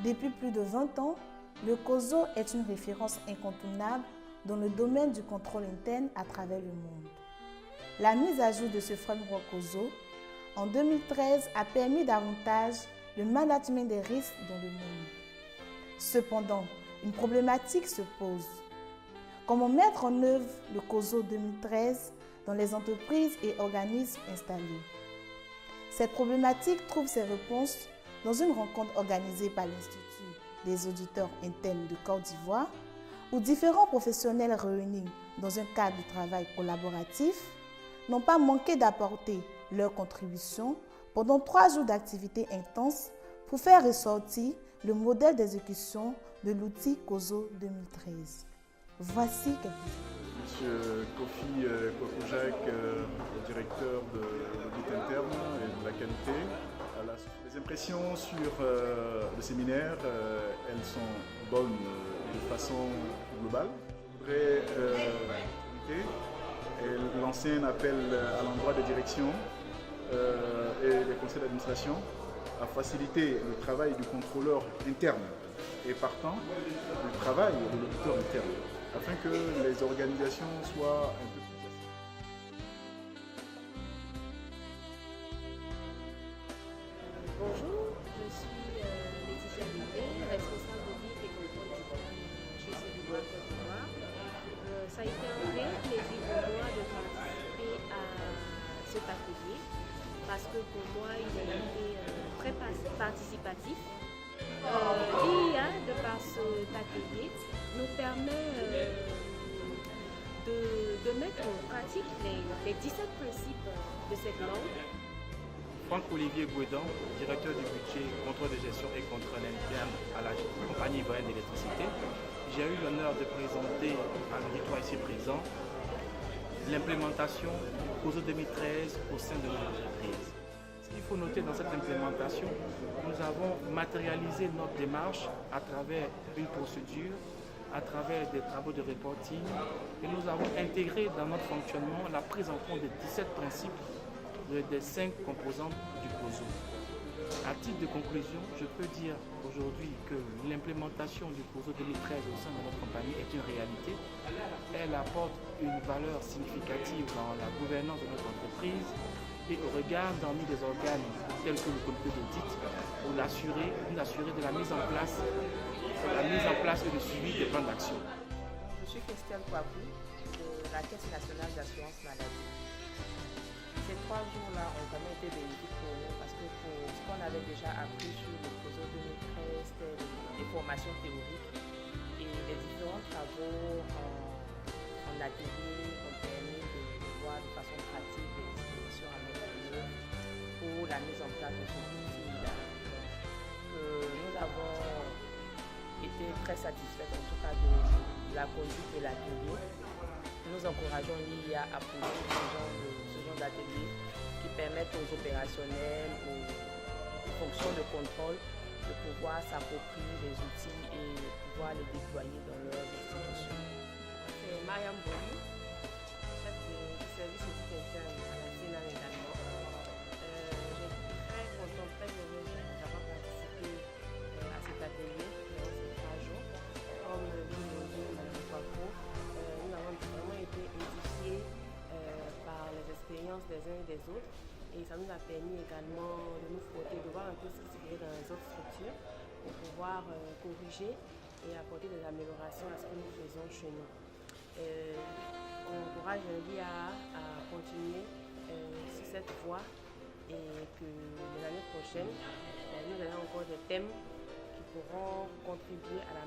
Depuis plus de 20 ans, le COSO est une référence incontournable dans le domaine du contrôle interne à travers le monde. La mise à jour de ce framework COSO en 2013 a permis davantage le management des risques dans le monde. Cependant, une problématique se pose. Comment mettre en œuvre le COSO 2013 dans les entreprises et organismes installés? Cette problématique trouve ses réponses dans une rencontre organisée par l'Institut des auditeurs internes de Côte d'Ivoire, où différents professionnels réunis dans un cadre de travail collaboratif n'ont pas manqué d'apporter leur contribution pendant 3 jours d'activité intense pour faire ressortir le modèle d'exécution de l'outil COSO 2013. Voici quelques Monsieur Kofi Kokojak, directeur de l'audit interne et de la qualité. Les impressions sur le séminaire, elles sont bonnes de façon globale. Je voudrais lancer un appel à l'endroit des directions et des conseils d'administration à faciliter le travail du contrôleur interne et partant le travail de l'auditeur interne, afin que les organisations soient un peu plus faciles. Bonjour, je suis Laetitia Bidé, responsable d'audit et contrôle interne chez Cédric Côte d'Ivoire. Ça a été un réel plaisir pour moi de participer à cet atelier parce que pour moi il a été très participatif. L'IA, de par cet atelier, nous permet de mettre en pratique les 17 principes de cette langue. Franck-Olivier Gouédan, directeur du budget, contrôle de gestion et contrôle interne à la compagnie ivoirienne d'électricité. J'ai eu l'honneur de présenter à l'auditoire ici présent l'implémentation du COSO 2013 au sein de nos entreprises. Ce qu'il faut noter dans cette implémentation, nous avons matérialisé notre démarche à travers une procédure, à travers des travaux de reporting, et nous avons intégré dans notre fonctionnement la prise en compte des 17 principes des 5 composantes du COSO. À titre de conclusion, je peux dire aujourd'hui que l'implémentation du COSO 2013 au sein de notre compagnie est une réalité. Elle apporte une valeur significative dans la gouvernance de notre entreprise et au regard des organes tels que le comité d'audit pour l'assurer de la mise en place et le suivi des plans d'action. Je suis Christelle Kouakou de la Caisse nationale d'assurance maladie. Ces 3 jours-là ont vraiment été bénéfiques pour nous parce que pour ce qu'on avait déjà appris sur le COSO 2013, c'était des formations théoriques et les différents travaux en atelier ont permis de voir de façon pratique les dispositions à mettre en œuvre pour la mise en place de ce outil-là. Nous avons été très satisfaits en tout cas de la conduite de l'atelier. Nous encourageons l'IA à poursuivre ce genre d'atelier qui permettent aux opérationnels, aux fonctions de contrôle de pouvoir s'approprier les outils et pouvoir les déployer dans leurs institutions. C'est Mariam Boli, chef du service audit interne à la CNAM également. Je suis très contente, très heureuse d'avoir participé à cet atelier durant ces 3 jours. Comme le dit Mme Kouakou, nous avons vraiment été édifiés par les expériences des uns et des autres et ça nous a permis également de nous frotter, de voir un peu ce qui se fait dans les autres structures pour pouvoir corriger et apporter des améliorations à ce que nous faisons chez nous. On encourage l'IA à continuer sur cette voie et que l'année prochaine, nous avons encore des thèmes qui pourront contribuer à la